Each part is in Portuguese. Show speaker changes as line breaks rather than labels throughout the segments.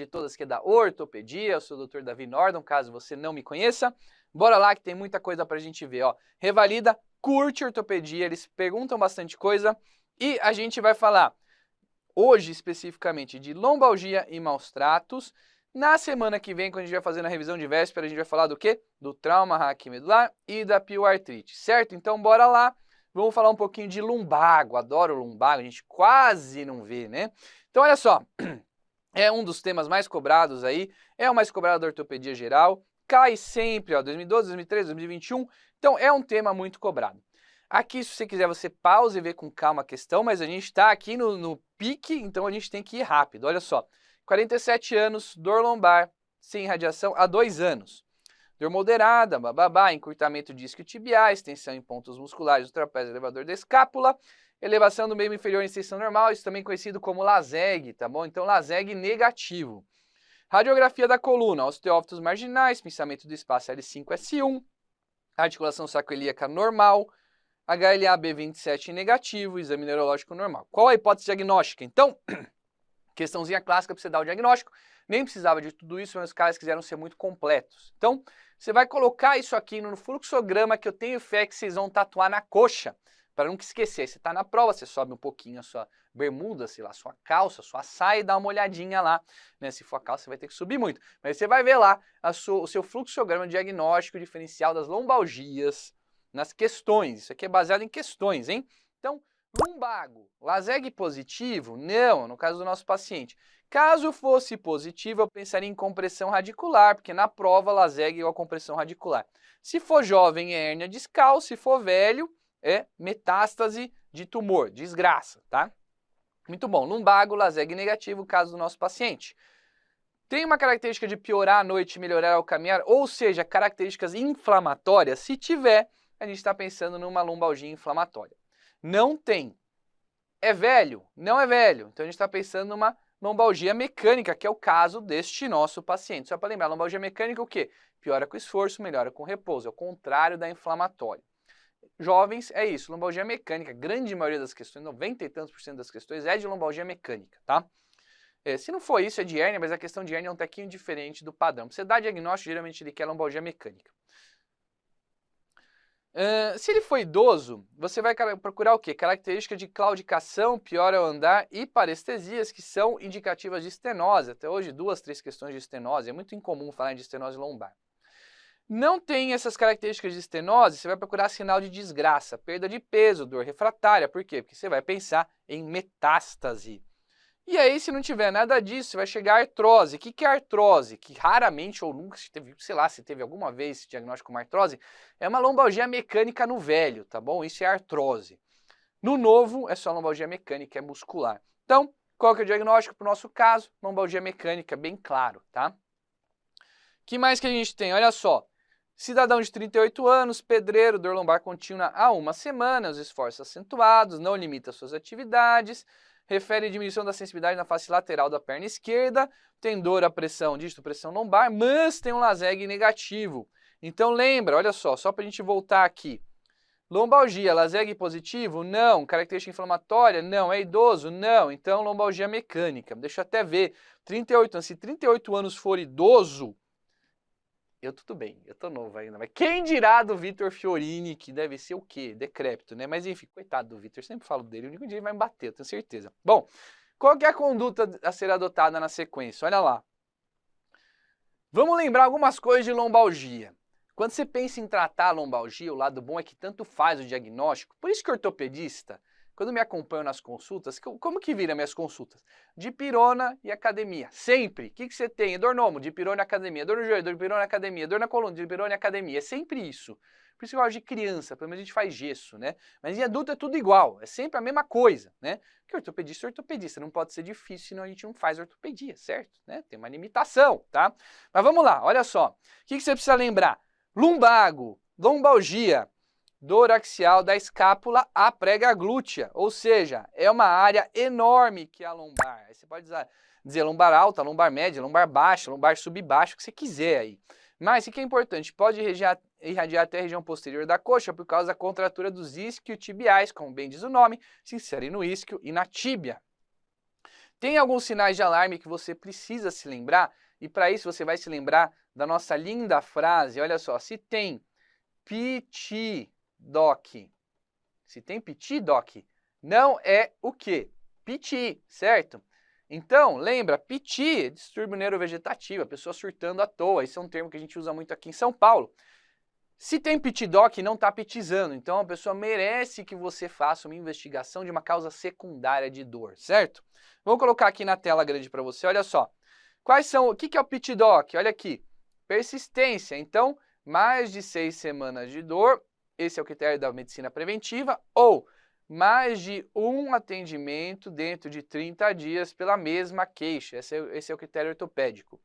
de todas que é da ortopedia. Eu sou o Dr. Davi Nordon, caso você não me conheça. Bora lá que tem muita coisa pra gente ver, ó. Revalida, curte ortopedia, eles perguntam bastante coisa e a gente vai falar hoje especificamente de lombalgia e maus tratos. Na semana que vem, quando a gente vai fazendo a revisão de véspera, a gente vai falar do quê? Do trauma raquimedular e da pioartrite, certo? Então bora lá, vamos falar um pouquinho de lumbago. Adoro lumbago, a gente quase não vê, né? Então olha só, é um dos temas mais cobrados aí, é o mais cobrado da ortopedia geral, cai sempre, ó, 2012, 2013, 2021, então é um tema muito cobrado. Aqui, se você quiser, você pausa e vê com calma a questão, mas a gente está aqui no pique, então a gente tem que ir rápido. Olha só, 47 anos, dor lombar, sem radiação há 2 anos. Dor moderada, bababá, encurtamento de isquiotibiais, tensão em pontos musculares do trapézio elevador da escápula, elevação do membro inferior em extensão normal, isso também conhecido como LASEG, tá bom? Então, LASEG negativo. Radiografia da coluna, osteófitos marginais, pensamento do espaço L5-S1, articulação sacroiliaca normal, HLA-B27 negativo, exame neurológico normal. Qual a hipótese diagnóstica? Então, questãozinha clássica para você dar o diagnóstico. Nem precisava de tudo isso, mas os caras quiseram ser muito completos. Então, você vai colocar isso aqui no fluxograma que eu tenho fé que vocês vão tatuar na coxa, para nunca esquecer. Você está na prova, você sobe um pouquinho a sua bermuda, sei lá, sua calça, sua saia e dá uma olhadinha lá. Né? Se for a calça, você vai ter que subir muito. Mas você vai ver lá o seu fluxograma diagnóstico diferencial das lombalgias nas questões. Isso aqui é baseado em questões, hein? Então, lumbago, LASEG positivo? Não, no caso do nosso paciente. Caso fosse positivo, eu pensaria em compressão radicular, porque na prova LASEG é igual a compressão radicular. Se for jovem, é hérnia discal, se for velho, é metástase de tumor, desgraça, tá? Muito bom, lumbago, LASEG negativo, caso do nosso paciente. Tem uma característica de piorar à noite e melhorar ao caminhar, ou seja, características inflamatórias? Se tiver, a gente está pensando numa lombalgia inflamatória. Não tem. É velho? Não é velho. Então a gente está pensando numa lombalgia mecânica, que é o caso deste nosso paciente. Só para lembrar, lombalgia mecânica o quê? Piora com esforço, melhora com repouso. É o contrário da inflamatória. Jovens, é isso, lombalgia mecânica. Grande maioria das questões, 90 e tantos % das questões é de lombalgia mecânica, tá? Se não for isso, é de hérnia, mas a questão de hérnia é um tequinho diferente do padrão. Pra você dar diagnóstico, geralmente ele quer lombalgia mecânica. Se ele for idoso, você vai procurar o quê? Característica de claudicação, piora ao andar e parestesias, que são indicativas de estenose. Até hoje, 2, 3 questões de estenose. É muito incomum falar de estenose lombar. Não tem essas características de estenose, você vai procurar sinal de desgraça, perda de peso, dor refratária. Por quê? Porque você vai pensar em metástase. E aí, se não tiver nada disso, vai chegar a artrose. O que é artrose? Que raramente ou nunca se teve, sei lá, se teve alguma vez esse diagnóstico como artrose, é uma lombalgia mecânica no velho, tá bom? Isso é artrose. No novo, é só lombalgia mecânica, é muscular. Então, qual que é o diagnóstico para o nosso caso? Lombalgia mecânica, bem claro, tá? O que mais que a gente tem? Olha só. Cidadão de 38 anos, pedreiro, dor lombar contínua há 1 semana, os esforços acentuados, não limita suas atividades, refere diminuição da sensibilidade na face lateral da perna esquerda, tem dor à pressão, dígito pressão lombar, mas tem um LASEG negativo. Então lembra, olha só para a gente voltar aqui. Lombalgia, LASEG positivo? Não. Característica inflamatória? Não. É idoso? Não. Então lombalgia mecânica. Deixa eu até ver. 38 anos. Se 38 anos for idoso, eu tudo bem, eu tô novo ainda, mas quem dirá do Vitor Fiorini, que deve ser o quê? Decrépito, né? Mas enfim, coitado do Vitor, sempre falo dele, o único dia ele vai me bater, eu tenho certeza. Bom, qual que é a conduta a ser adotada na sequência? Olha lá. Vamos lembrar algumas coisas de lombalgia. Quando você pensa em tratar a lombalgia, o lado bom é que tanto faz o diagnóstico, por isso que o ortopedista, quando me acompanham nas consultas, como que vira minhas consultas? Dipirona e academia, sempre. O que você tem? Dor no ombro, dipirona e academia. Dor no joelho, dipirona e academia. Dor na coluna, dipirona e academia. É sempre isso. Por isso que eu gosto de criança, pelo menos a gente faz gesso, né? Mas em adulto é tudo igual, é sempre a mesma coisa, né? Porque ortopedista é ortopedista, não pode ser difícil, senão a gente não faz ortopedia, certo? Né? Tem uma limitação, tá? Mas vamos lá, olha só. O que você precisa lembrar? Lumbago, lombalgia, dor axial da escápula à prega glútea, ou seja, é uma área enorme que é a lombar. Aí você pode dizer lombar alta, lombar média, lombar baixa, lombar subbaixa, o que você quiser aí. Mas o que é importante, pode irradiar até a região posterior da coxa por causa da contratura dos isquiotibiais, como bem diz o nome, se insere no isquio e na tíbia. Tem alguns sinais de alarme que você precisa se lembrar, e para isso você vai se lembrar da nossa linda frase, olha só, se tem piti, doc, não é o quê? Piti, certo? Então, lembra, piti, distúrbio neurovegetativo, a pessoa surtando à toa, esse é um termo que a gente usa muito aqui em São Paulo. Se tem pitidoc, não está pitizando, então a pessoa merece que você faça uma investigação de uma causa secundária de dor, certo? Vou colocar aqui na tela grande para você, olha só. Quais são, o que é o pitidoc? Olha aqui, persistência, então mais de 6 semanas de dor, esse é o critério da medicina preventiva, ou mais de um atendimento dentro de 30 dias pela mesma queixa, esse é o critério ortopédico.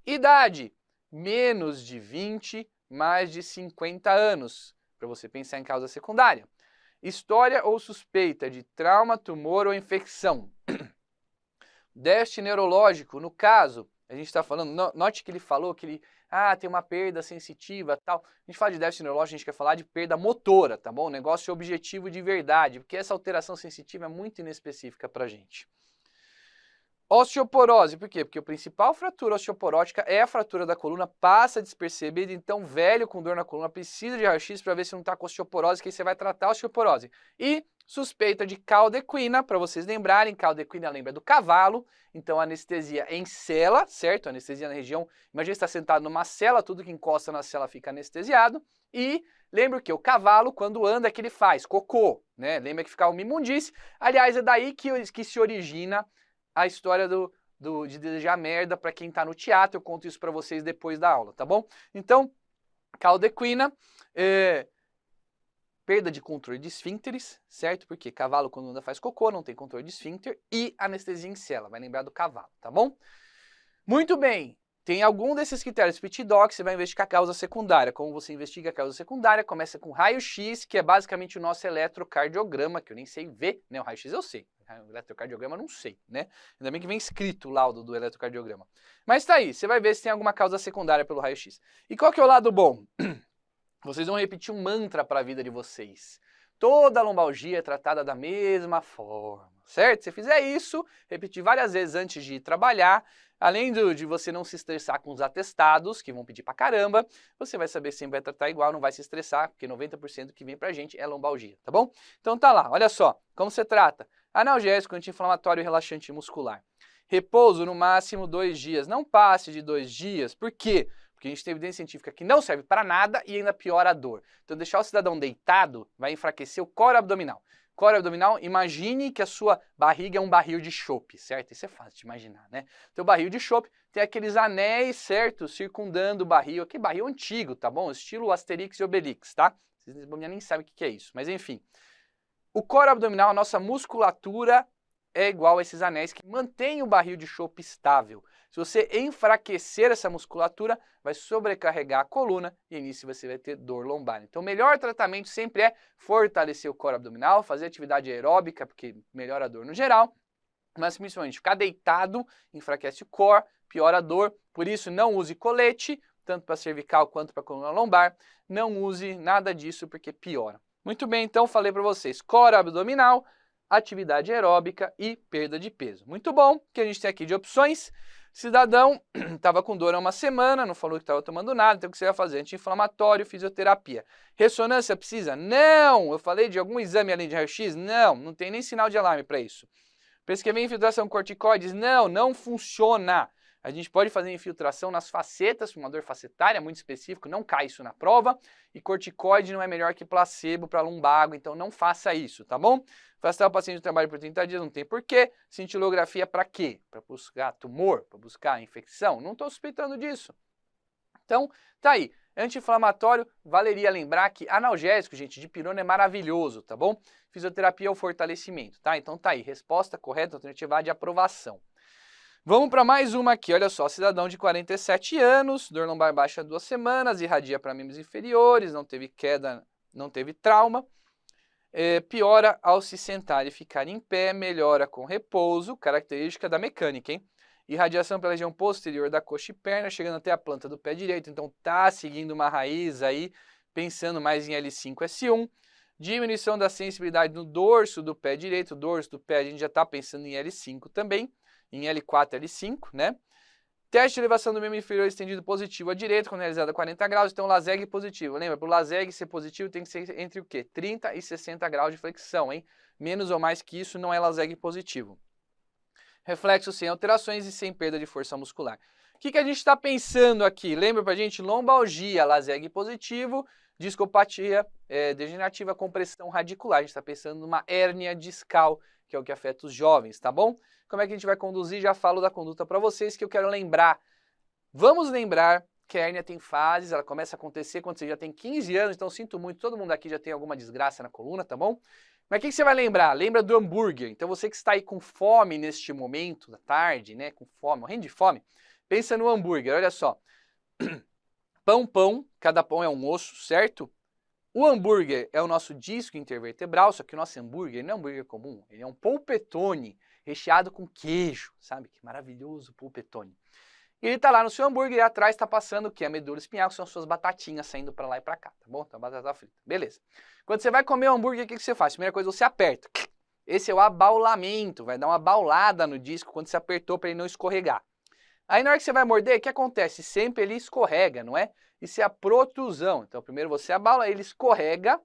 Idade, menos de 20, mais de 50 anos, para você pensar em causa secundária. História ou suspeita de trauma, tumor ou infecção. Déficit neurológico, no caso, a gente está falando, note que ele falou que ele tem uma perda sensitiva e tal. A gente fala de déficit neurológico, a gente quer falar de perda motora, tá bom? Negócio objetivo de verdade, porque essa alteração sensitiva é muito inespecífica para a gente. Osteoporose, por quê? Porque a principal fratura osteoporótica é a fratura da coluna, passa despercebida, então velho com dor na coluna precisa de raio-x para ver se não está com osteoporose, que aí você vai tratar a osteoporose. E suspeita de caldequina, para vocês lembrarem, caldequina lembra do cavalo, então anestesia em cela, certo? Anestesia na região, imagina você está sentado numa cela, tudo que encosta na cela fica anestesiado, e lembra que o cavalo, quando anda, que ele faz? Cocô, né? Lembra que fica uma imundície, aliás, é daí que se origina a história de desejar merda para quem está no teatro, eu conto isso para vocês depois da aula, tá bom? Então, caldequina, perda de controle de esfíncteres, certo? Porque cavalo quando anda faz cocô, não tem controle de esfíncter, e anestesia em cela, vai lembrar do cavalo, tá bom? Muito bem, tem algum desses critérios, pitidoc, você vai investigar a causa secundária. Como você investiga a causa secundária, começa com raio-x, que é basicamente o nosso eletrocardiograma, que eu nem sei ver, né? O raio-x eu sei, o eletrocardiograma eu não sei, né? Ainda bem que vem escrito o laudo do eletrocardiograma. Mas tá aí, você vai ver se tem alguma causa secundária pelo raio-x. E qual que é o lado bom? Vocês vão repetir um mantra para a vida de vocês. Toda lombalgia é tratada da mesma forma, certo? Se fizer isso, repetir várias vezes antes de ir trabalhar, além de você não se estressar com os atestados, que vão pedir pra caramba, você vai saber se sempre vai tratar igual, não vai se estressar, porque 90% que vem pra gente é lombalgia, tá bom? Então tá lá, olha só, como você trata? Analgésico, anti-inflamatório e relaxante muscular. Repouso no máximo 2 dias, não passe de 2 dias, por quê? Porque a gente tem evidência científica que não serve para nada e ainda piora a dor. Então deixar o cidadão deitado vai enfraquecer o core abdominal. Core abdominal, imagine que a sua barriga é um barril de chope, certo? Isso é fácil de imaginar, né? Então o barril de chope tem aqueles anéis, certo? Circundando o barril, aquele barril antigo, tá bom? Estilo Asterix e Obelix, tá? Vocês nem sabem o que é isso, mas enfim. O core abdominal, a nossa musculatura é igual a esses anéis que mantém o barril de chope estável. Se você enfraquecer essa musculatura, vai sobrecarregar a coluna e nisso você vai ter dor lombar. Então o melhor tratamento sempre é fortalecer o core abdominal, fazer atividade aeróbica, porque melhora a dor no geral, mas principalmente ficar deitado enfraquece o core, piora a dor, por isso não use colete, tanto para cervical quanto para coluna lombar, não use nada disso porque piora. Muito bem, então falei para vocês, core abdominal, atividade aeróbica e perda de peso. Muito bom, o que a gente tem aqui de opções. Cidadão estava com dor há uma semana, não falou que estava tomando nada, então o que você vai fazer? Anti-inflamatório, fisioterapia. Ressonância precisa? Não! Eu falei de algum exame além de raio-x? Não, não tem nem sinal de alarme para isso. Prescrever infiltração corticoides? Não, não funciona. A gente pode fazer infiltração nas facetas, uma dor facetária muito específico, não cai isso na prova. E corticoide não é melhor que placebo para lumbago, então não faça isso, tá bom? Afastar o paciente do trabalho por 30 dias, não tem porquê. Cintilografia para quê? Para buscar tumor? Para buscar infecção? Não estou suspeitando disso. Então, tá aí. Anti-inflamatório, valeria lembrar que analgésico, gente, dipirona é maravilhoso, tá bom? Fisioterapia é o fortalecimento, tá? Então tá aí, resposta correta, alternativa de aprovação. Vamos para mais uma aqui, olha só, cidadão de 47 anos, dor lombar baixa 2 semanas, irradia para membros inferiores, não teve queda, não teve trauma, piora ao se sentar e ficar em pé, melhora com repouso, característica da mecânica, hein? Irradiação pela região posterior da coxa e perna, chegando até a planta do pé direito, então tá seguindo uma raiz aí, pensando mais em L5-S1, diminuição da sensibilidade no dorso do pé direito, dorso do pé a gente já tá pensando em L5 também, em L4 e L5, né? Teste de elevação do membro inferior estendido positivo à direita, quando realizado a 40 graus, então LASEG positivo. Lembra, para o LASEG ser positivo tem que ser entre o quê? 30 e 60 graus de flexão, hein? Menos ou mais que isso não é LASEG positivo. Reflexo sem alterações e sem perda de força muscular. O que a gente está pensando aqui? Lembra pra gente? Lombalgia, LASEG positivo, discopatia degenerativa, compressão radicular. A gente está pensando numa hérnia discal, que é o que afeta os jovens, tá bom? Como é que a gente vai conduzir? Já falo da conduta para vocês, que eu quero lembrar. Vamos lembrar que a hérnia tem fases, ela começa a acontecer quando você já tem 15 anos, então sinto muito, todo mundo aqui já tem alguma desgraça na coluna, tá bom? Mas o que você vai lembrar? Lembra do hambúrguer. Então você que está aí com fome neste momento da tarde, né, com fome, morrendo de fome, pensa no hambúrguer, olha só. Pão, cada pão é um osso, certo? O hambúrguer é o nosso disco intervertebral, só que o nosso hambúrguer não é um hambúrguer comum, ele é um polpetone recheado com queijo, sabe? Que maravilhoso polpetone. E ele tá lá no seu hambúrguer e atrás tá passando o que? A medula espinhal, que são as suas batatinhas saindo para lá e para cá, tá bom? Então batata frita, beleza. Quando você vai comer o hambúrguer, o que você faz? Primeira coisa, você aperta. Esse é o abaulamento, vai dar uma baulada no disco quando você apertou para ele não escorregar. Aí na hora que você vai morder, o que acontece? Sempre ele escorrega, não é? Isso é a protrusão. Então primeiro você abaula, ele escorrega.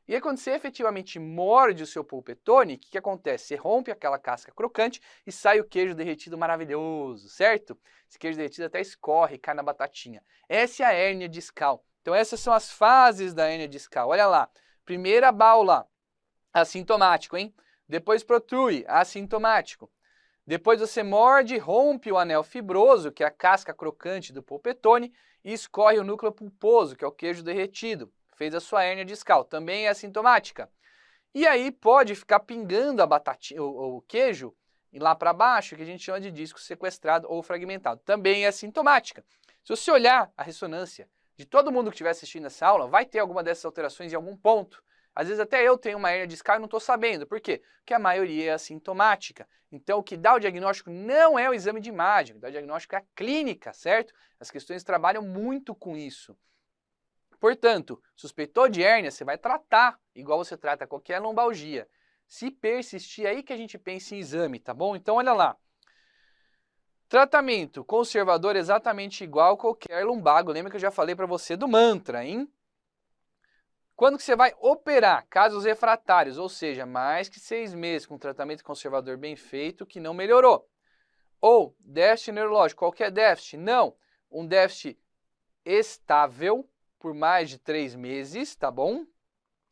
E aí quando você efetivamente morde o seu polpetone, o que acontece? Você rompe aquela casca crocante e sai o queijo derretido maravilhoso, certo? Esse queijo derretido até escorre, cai na batatinha. Essa é a hérnia discal. Então essas são as fases da hérnia discal. Olha lá. Primeira baula, assintomático, hein? Depois protrui, assintomático. Depois você morde, rompe o anel fibroso, que é a casca crocante do polpetone, e escorre o núcleo pulposo, que é o queijo derretido. Fez a sua hérnia discal, também é assintomática. E aí pode ficar pingando a batatinha, o queijo lá para baixo, que a gente chama de disco sequestrado ou fragmentado. Também é assintomática. Se você olhar a ressonância de todo mundo que estiver assistindo essa aula, vai ter alguma dessas alterações em algum ponto. Às vezes até eu tenho uma hérnia discal e não estou sabendo. Por quê? Porque a maioria é assintomática. Então o que dá o diagnóstico não é o exame de imagem, o que dá o diagnóstico é a clínica, certo? As questões trabalham muito com isso. Portanto, suspeitou de hérnia, você vai tratar igual você trata qualquer lombalgia. Se persistir, aí que a gente pensa em exame, tá bom? Então olha lá. Tratamento conservador exatamente igual a qualquer lumbago. Lembra que eu já falei para você do mantra, hein? Quando que você vai operar? Casos refratários, ou seja, mais que 6 meses com tratamento conservador bem feito que não melhorou. Ou déficit neurológico, qualquer déficit? Não, um déficit estável por mais de 3 meses, tá bom?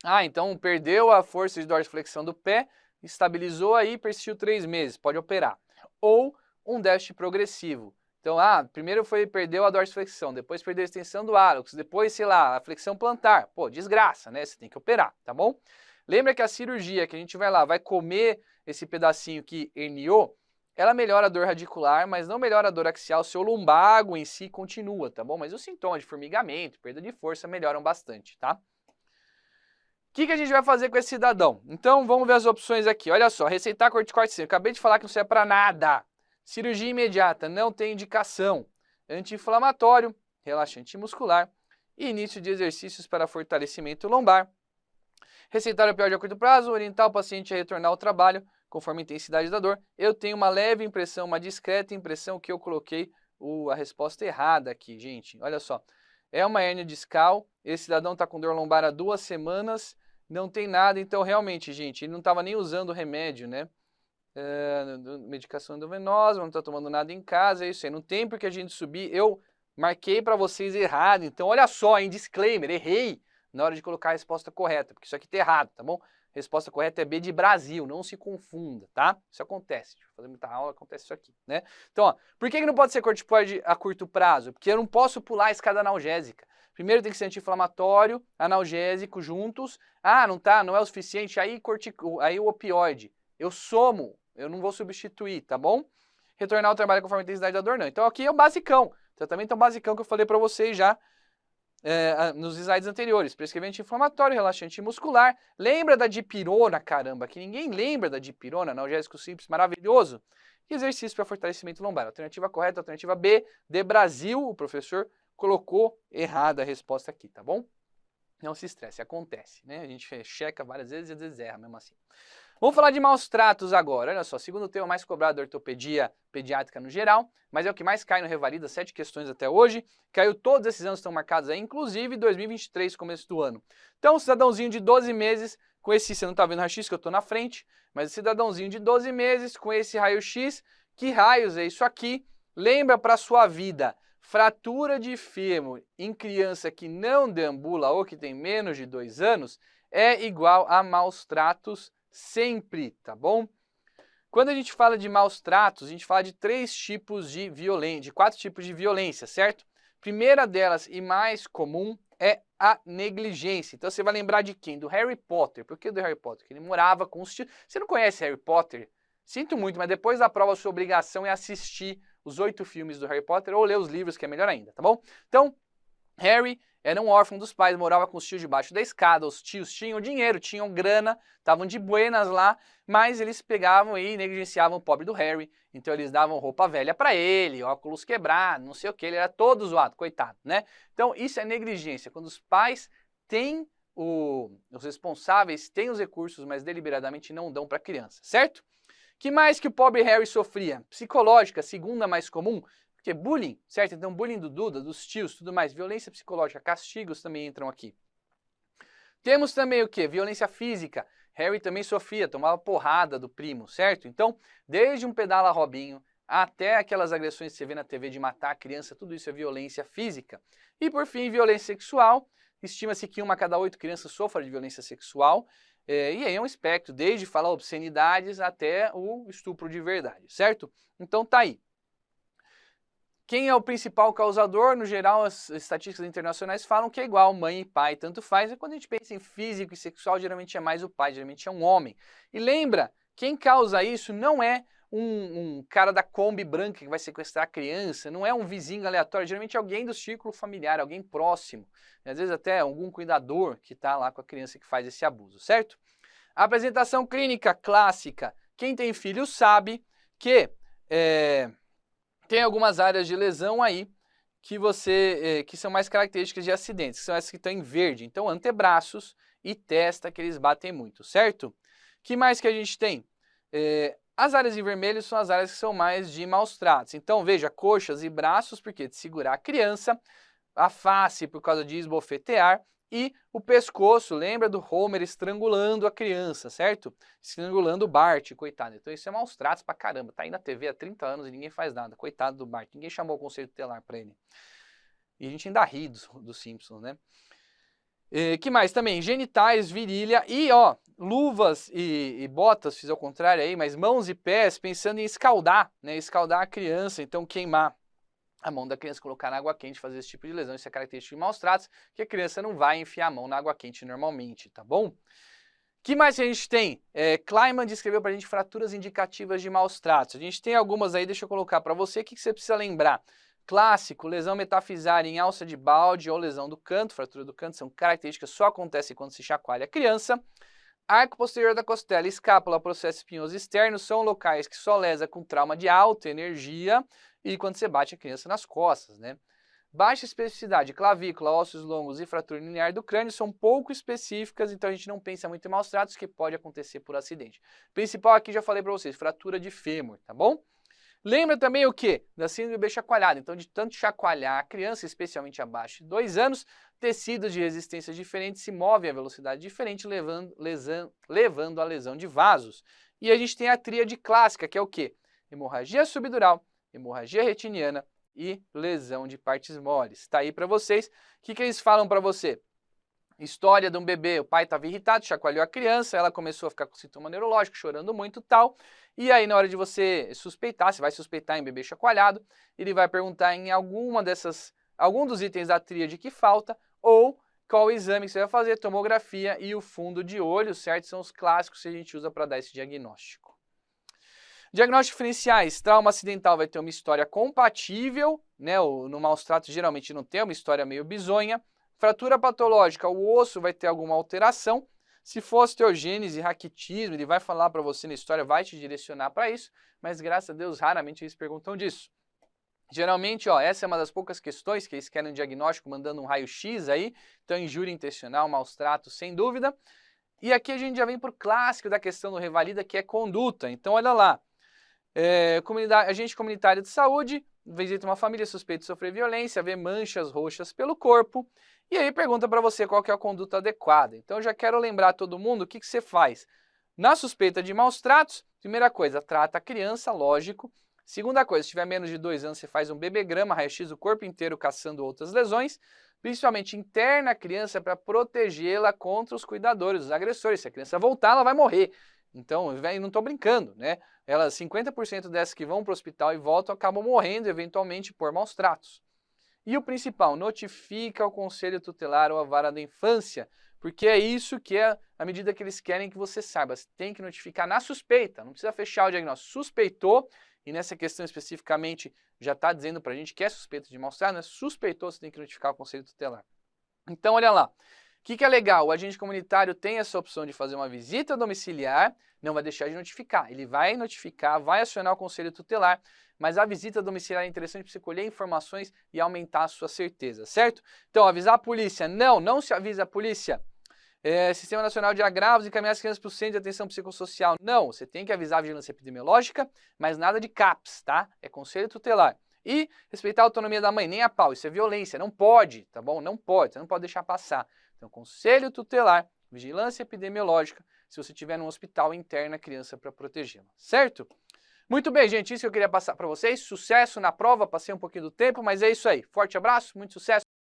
Ah, então perdeu a força de dorsiflexão do pé, estabilizou aí, persistiu 3 meses, pode operar. Ou um déficit progressivo. Então, primeiro perdeu a dorsiflexão, depois perdeu a extensão do hálux, depois, sei lá, a flexão plantar. Pô, desgraça, né? Você tem que operar, tá bom? Lembra que a cirurgia que a gente vai lá, vai comer esse pedacinho que herniou, ela melhora a dor radicular, mas não melhora a dor axial, seu lumbago em si continua, tá bom? Mas os sintomas de formigamento, perda de força melhoram bastante, tá? O que a gente vai fazer com esse cidadão? Então, vamos ver as opções aqui. Olha só, receitar corticoide. Eu acabei de falar que não serve para nada. Cirurgia imediata, não tem indicação. Anti-inflamatório, relaxante muscular e início de exercícios para fortalecimento lombar. Receitar opioide a curto prazo, orientar o paciente a retornar ao trabalho conforme a intensidade da dor. Eu tenho uma leve impressão, uma discreta impressão que eu coloquei a resposta errada aqui, gente. Olha só, é uma hérnia discal, esse cidadão está com dor lombar há 2 semanas, não tem nada, então realmente, gente, ele não estava nem usando o remédio, né? Medicação endovenosa, não está tomando nada em casa, é isso aí. No tempo que a gente subir, eu marquei para vocês errado. Então, olha só, em disclaimer, errei na hora de colocar a resposta correta, porque isso aqui tá errado, tá bom? Resposta correta é B de Brasil, não se confunda, tá? Isso acontece, deixa eu fazer muita aula, acontece isso aqui, né? Então, ó, por que não pode ser corticoide a curto prazo? Porque eu não posso pular a escada analgésica. Primeiro tem que ser anti-inflamatório, analgésico juntos. Não é o suficiente, aí o opioide. Eu somo, eu não vou substituir, tá bom? Retornar ao trabalho conforme a intensidade da dor, não. Então aqui é o basicão. Tratamento é o basicão que eu falei para vocês já nos slides anteriores. Prescrever anti-inflamatório, relaxante muscular. Lembra da dipirona, caramba, que ninguém lembra da dipirona, analgésico simples, maravilhoso. E exercício para fortalecimento lombar. Alternativa correta, alternativa B, de Brasil, o professor colocou errada a resposta aqui, tá bom? Não se estresse, acontece, né? A gente checa várias vezes e às vezes erra mesmo assim. Vamos falar de maus tratos agora. Olha só, segundo tema mais cobrado da ortopedia pediátrica no geral, mas é o que mais cai no Revalida, 7 questões até hoje. Caiu todos esses anos, estão marcados aí, inclusive 2023, começo do ano. Então, um cidadãozinho de 12 meses, com esse, você não está vendo o raio-x que eu estou na frente, mas cidadãozinho de 12 meses com esse raio-x, que raios é isso aqui? Lembra para sua vida, fratura de fêmur em criança que não deambula ou que tem menos de 2 anos é igual a maus tratos sempre, tá bom? Quando a gente fala de maus tratos, a gente fala de 3 tipos de violência, de 4 tipos de violência, certo? Primeira delas e mais comum é a negligência. Então você vai lembrar de quem? Do Harry Potter. Por que do Harry Potter? Porque ele morava com os tios. Você não conhece Harry Potter? Sinto muito, mas depois da prova a sua obrigação é assistir os 8 filmes do Harry Potter ou ler os livros, que é melhor ainda, tá bom? Então, Harry era um órfão dos pais, morava com os tios debaixo da escada, os tios tinham dinheiro, tinham grana, estavam de buenas lá, mas eles pegavam e negligenciavam o pobre do Harry, então eles davam roupa velha para ele, óculos quebrados, não sei o que, ele era todo zoado, coitado, né? Então isso é negligência, quando os pais têm os responsáveis têm os recursos, mas deliberadamente não dão para a criança, certo? Que mais que o pobre Harry sofria? Psicológica, segunda mais comum, porque bullying, certo? Então bullying do Duda, dos tios, tudo mais, violência psicológica, castigos também entram aqui. Temos também o que? Violência física. Harry também sofria, tomava porrada do primo, certo? Então, desde um pedala Robinho até aquelas agressões que você vê na TV de matar a criança, tudo isso é violência física. E por fim, violência sexual. Estima-se que 1 a cada 8 crianças sofra de violência sexual. E aí é um espectro, desde falar obscenidades até o estupro de verdade, certo? Então tá aí. Quem é o principal causador? No geral, as estatísticas internacionais falam que é igual, mãe e pai, tanto faz. E quando a gente pensa em físico e sexual, geralmente é mais o pai, geralmente é um homem. E lembra, quem causa isso não é um cara da Kombi branca que vai sequestrar a criança, não é um vizinho aleatório, geralmente é alguém do círculo familiar, alguém próximo. E às vezes até algum cuidador que está lá com a criança que faz esse abuso, certo? A apresentação clínica clássica. Quem tem filho sabe que tem algumas áreas de lesão aí que são mais características de acidentes, que são essas que estão em verde. Então, antebraços e testa que eles batem muito, certo? Que mais que a gente tem? As áreas em vermelho são as áreas que são mais de maus tratos. Então, veja, coxas e braços, porque de segurar a criança, a face por causa de esbofetear, e o pescoço, lembra do Homer estrangulando a criança, certo? Estrangulando o Bart, coitado. Então isso é maus tratos pra caramba. Tá aí na TV há 30 anos e ninguém faz nada. Coitado do Bart. Ninguém chamou o conselho tutelar pra ele. E a gente ainda ri dos Simpsons, né? Que mais também? Genitais, virilha e, ó, luvas e botas, fiz ao contrário aí, mas mãos e pés, pensando em escaldar, né? Escaldar a criança, então queimar a mão da criança, colocar na água quente, fazer esse tipo de lesão. Isso é característico de maus tratos, que a criança não vai enfiar a mão na água quente normalmente, tá bom? Que mais a gente tem? Kleiman descreveu pra gente fraturas indicativas de maus tratos. A gente tem algumas aí, deixa eu colocar para você. O que você precisa lembrar? Clássico, lesão metafisária em alça de balde ou lesão do canto, fratura do canto, são características que só acontecem quando se chacoalha a criança. Arco posterior da costela, escápula, processo espinhoso externo são locais que só lesa com trauma de alta energia e quando você bate a criança nas costas, né? Baixa especificidade, clavícula, ossos longos e fratura linear do crânio são pouco específicas, então a gente não pensa muito em maus tratos, que pode acontecer por acidente. Principal aqui, já falei para vocês, fratura de fêmur, tá bom? Lembra também o quê? Da síndrome do bebê chacoalhado. Então, de tanto chacoalhar a criança, especialmente abaixo de 2 anos, tecidos de resistência diferentes se movem a velocidade diferente, levando à lesão de vasos. E a gente tem a tríade clássica, que é o quê? Hemorragia subdural, hemorragia retiniana e lesão de partes moles. Está aí para vocês. O que eles falam para você? História de um bebê, o pai estava irritado, chacoalhou a criança, ela começou a ficar com sintoma neurológico, chorando muito e tal. E aí, na hora de você suspeitar, você vai suspeitar em bebê chacoalhado, ele vai perguntar em algum dos itens da tríade que falta, ou qual exame que você vai fazer, tomografia e o fundo de olho, certo? São os clássicos que a gente usa para dar esse diagnóstico. Diagnóstico diferenciais, trauma acidental vai ter uma história compatível, né? No maus tratos geralmente não tem, uma história meio bizonha. Fratura patológica, o osso vai ter alguma alteração. Se for osteogênese, raquitismo, ele vai falar para você na história, vai te direcionar para isso, mas graças a Deus raramente eles perguntam disso. Geralmente, ó, essa é uma das poucas questões que eles querem um diagnóstico mandando um raio-x aí, então injúria intencional, maus tratos, sem dúvida. E aqui a gente já vem para o clássico da questão do Revalida, que é conduta. Então, olha lá. Agente comunitário de saúde visita uma família suspeita de sofrer violência, vê manchas roxas pelo corpo, e aí pergunta para você qual que é a conduta adequada. Então, eu já quero lembrar todo mundo o que você faz. Na suspeita de maus tratos, primeira coisa, trata a criança, lógico. Segunda coisa, se tiver menos de 2 anos, você faz um bebê-grama, raio-x do corpo inteiro, caçando outras lesões. Principalmente interna a criança para protegê-la contra os cuidadores, os agressores. Se a criança voltar, ela vai morrer. Então, não estou brincando, né? 50% dessas que vão para o hospital e voltam acabam morrendo, eventualmente, por maus tratos. E o principal, notifica o conselho tutelar ou a vara da infância, porque é isso que é a medida que eles querem que você saiba. Você tem que notificar na suspeita, não precisa fechar o diagnóstico. Suspeitou, e nessa questão especificamente já está dizendo para a gente que é suspeita de maus tratos, né? Suspeitou, você tem que notificar o conselho tutelar. Então, olha lá. O que é legal? O agente comunitário tem essa opção de fazer uma visita domiciliar, não vai deixar de notificar. Ele vai notificar, vai acionar o conselho tutelar, mas a visita domiciliar é interessante para você colher informações e aumentar a sua certeza, certo? Então, avisar a polícia? Não se avisa a polícia. Sistema Nacional de Agravos e encaminhar as crianças para o Centro de Atenção Psicossocial. Não, você tem que avisar a vigilância epidemiológica, mas nada de CAPS, tá? É conselho tutelar. E respeitar a autonomia da mãe, nem a pau, isso é violência, não pode, tá bom? Não pode, você não pode deixar passar. Então, conselho tutelar, vigilância epidemiológica, se você tiver num hospital, interna a criança para protegê-la, certo? Muito bem, gente, isso que eu queria passar para vocês. Sucesso na prova, passei um pouquinho do tempo, mas é isso aí. Forte abraço, muito sucesso.